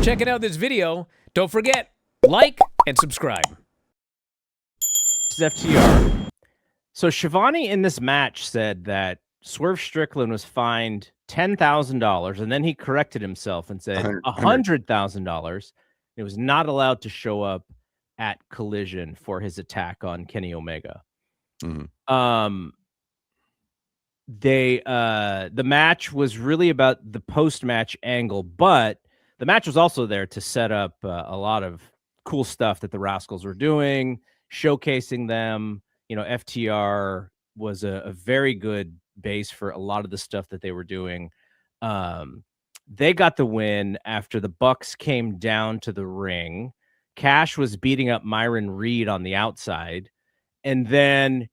checking out this video. Don't forget, like and subscribe. This is FTR. So Shivani in this match said that Swerve Strickland was fined $10,000, and then he corrected himself and said $100,000. It was not allowed to show up at Collision for his attack on Kenny Omega. Mm-hmm. The match was really about the post-match angle, but the match was also there to set up a lot of cool stuff that the Rascalz were doing, showcasing them. You know, FTR was a very good base for a lot of the stuff that they were doing. They got the win after the Bucks came down to the ring. Cash was beating up Myron Reed on the outside, and then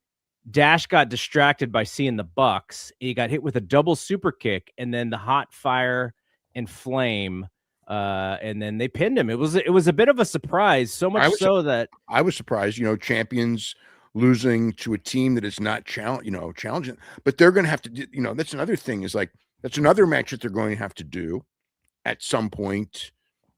Dash got distracted by seeing the Bucks. He got hit with a double super kick, and then the hot fire and flame, and then they pinned him. It was a bit of a surprise, so much so that I was surprised. You know, champions losing to a team that is not challenging, but they're going to have to. You know, that's another thing. Is like that's another match that they're going to have to do at some point.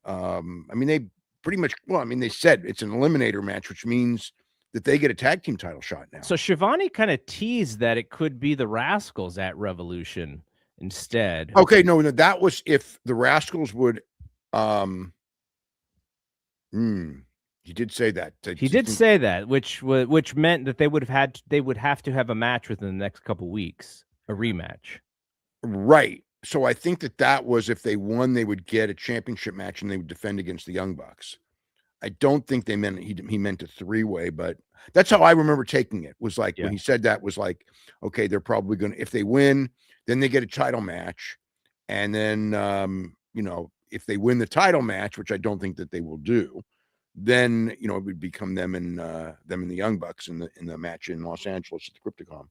I mean, they pretty much. Well, I mean, they said it's an eliminator match, which means that they get a tag team title shot now. So Shivani kind of teased that it could be the Rascalz at Revolution instead. Okay, no, that was if the Rascalz would. He did say that. He did say that, which meant that they would have to have a match within the next couple weeks, a rematch. Right. So I think that was if they won, they would get a championship match and they would defend against the Young Bucks. I don't think they meant he meant a three-way, but that's how I remember taking it. Was like when he said that was like, okay, they're probably going to, if they win, then they get a title match, and then you know, if they win the title match, which I don't think that they will do, then you know it would become them and the Young Bucks in the match in Los Angeles at the Crypticon.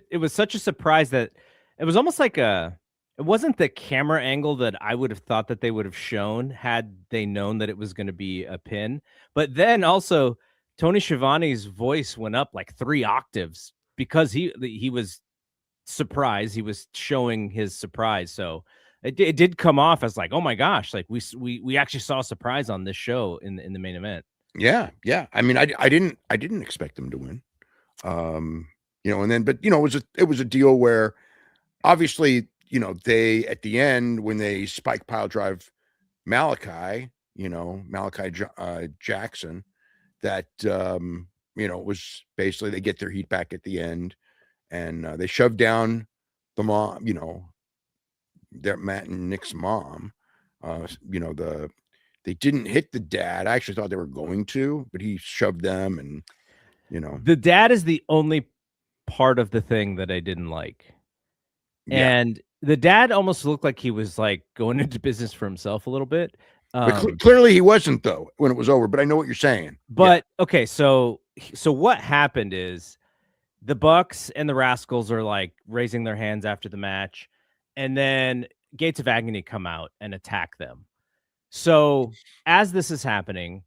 It was such a surprise that it was almost like it wasn't the camera angle that I would have thought that they would have shown had they known that it was going to be a pin. But then also Tony Schiavone's voice went up like 3 octaves because he was surprised. He was showing his surprise. So it did come off as like, oh my gosh, like we actually saw a surprise on this show in the main event. Yeah. I mean, I didn't expect them to win. You know, and then, but you know, it was a deal where obviously, you know, they at the end when they spike pile drive Malachi Jackson, that you know, was basically they get their heat back at the end, and they shoved down the mom, you know, their Matt and Nick's mom. You know, they didn't hit the dad. I actually thought they were going to, but he shoved them, and you know, the dad is the only part of the thing that I didn't like. Yeah. And the dad almost looked like he was like going into business for himself a little bit. But clearly he wasn't though when it was over, but I know what you're saying. But okay, so what happened is the Bucks and the Rascalz are like raising their hands after the match, and then Gates of Agony come out and attack them. So as this is happening,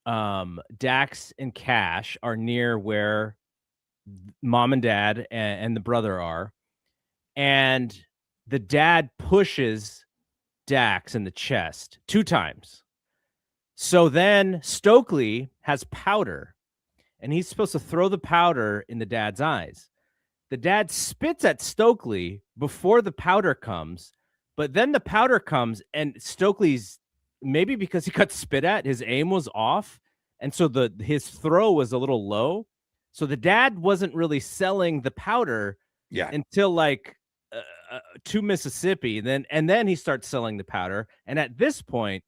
Dax and Cash are near where mom and dad and the brother are, and the dad pushes Dax in the chest 2 times. So then Stokely has powder, and he's supposed to throw the powder in the dad's eyes. The dad spits at Stokely before the powder comes, but then the powder comes, and Stokely's, maybe because he got spit at, his aim was off, and so his throw was a little low. So the dad wasn't really selling the powder until like to Mississippi, and then he starts selling the powder, and at this point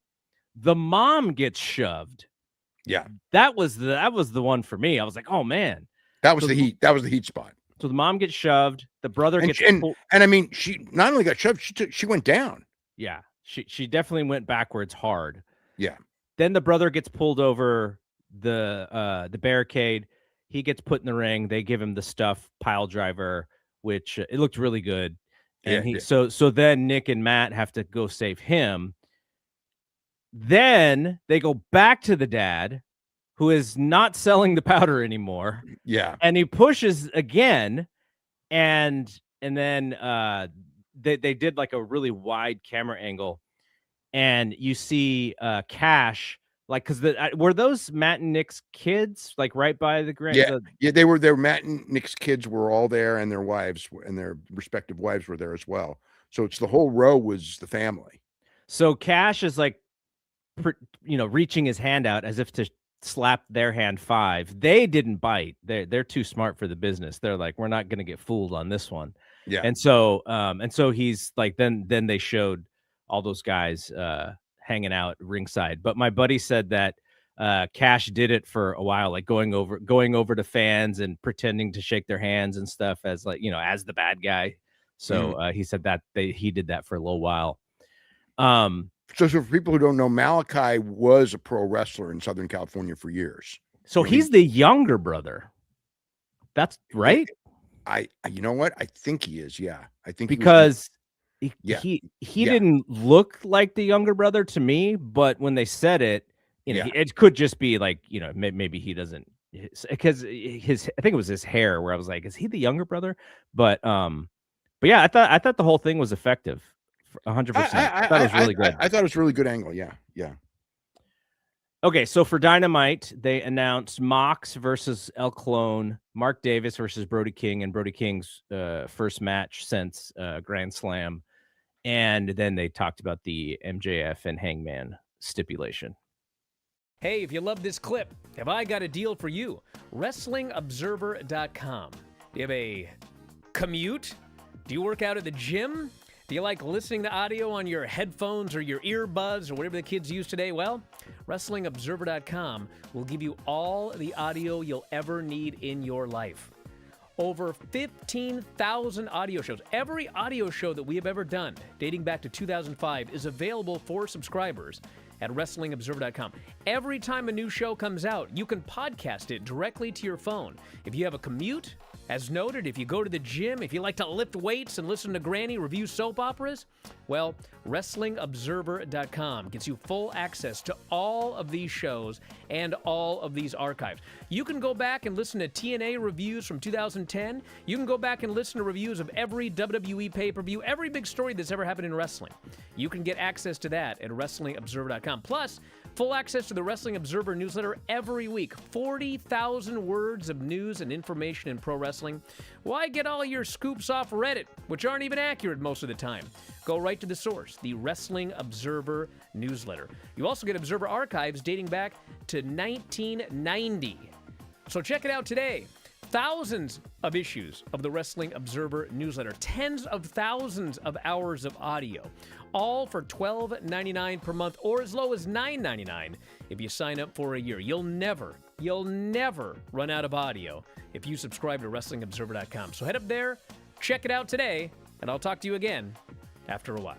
the mom gets shoved. That was the one for me. I was like, oh man, that was the heat spot. So the mom gets shoved, the brother gets and I mean, she not only got shoved, she went down. Yeah, she definitely went backwards hard. Yeah. Then the brother gets pulled over the barricade. He gets put in the ring. They give him the stuff pile driver, which it looked really good. And so then Nick and Matt have to go save him. Then they go back to the dad, who is not selling the powder anymore. Yeah. And he pushes again, and then they did like a really wide camera angle, and you see Cash, like, because were those Matt and Nick's kids, like right by the grand? Yeah, they were there. Matt and Nick's kids were all there, and their wives and their respective wives were there as well. So it's the whole row was the family. So Cash is like, reaching his hand out as if to slap their hand 5. They didn't bite. They're too smart for the business. They're like, we're not going to get fooled on this one. Yeah. And so he's like, then they showed all those guys hanging out ringside. But my buddy said that Cash did it for a while, like going over to fans and pretending to shake their hands and stuff as, like, as the bad guy. So he said that he did that for a little while. So for people who don't know, Malachi was a pro wrestler in Southern California for years. So he's the younger brother. That's right. You know what? I think he is. Yeah, I think because he Yeah. didn't look like the younger brother to me, but when they said it, Yeah. it could just be like, maybe he doesn't, because I think it was his hair where I was like, is he the younger brother? But yeah, I thought the whole thing was effective. 100%. I thought it was really good. I thought it was a really good angle. Yeah. Okay, so for Dynamite, they announced Mox versus El Clone, Mark Davis versus Brody King, and Brody King's first match since Grand Slam. And then they talked about the MJF and Hangman stipulation. Hey, if you love this clip, have I got a deal for you? WrestlingObserver.com. Do you have a commute? Do you work out at the gym? Do you like listening to audio on your headphones or your earbuds or whatever the kids use today? Well, WrestlingObserver.com will give you all the audio you'll ever need in your life. Over 15,000 audio shows. Every audio show that we have ever done, dating back to 2005, is available for subscribers at WrestlingObserver.com. Every time a new show comes out, you can podcast it directly to your phone. If you have a commute, as noted, if you go to the gym, if you like to lift weights and listen to Granny review soap operas, well, WrestlingObserver.com gets you full access to all of these shows and all of these archives. You can go back and listen to TNA reviews from 2010. You can go back and listen to reviews of every WWE pay-per-view, every big story that's ever happened in wrestling. You can get access to that at WrestlingObserver.com. Plus, full access to the Wrestling Observer newsletter every week. 40,000 words of news and information in pro wrestling. Why get all your scoops off Reddit, which aren't even accurate most of the time? Go right to the source, the Wrestling Observer newsletter. You also get Observer archives dating back to 1990. So check it out today. Thousands of issues of the Wrestling Observer newsletter. Tens of thousands of hours of audio. All for $12.99 per month or as low as $9.99 if you sign up for a year. You'll never run out of audio if you subscribe to WrestlingObserver.com. So head up there, check it out today, and I'll talk to you again after a while.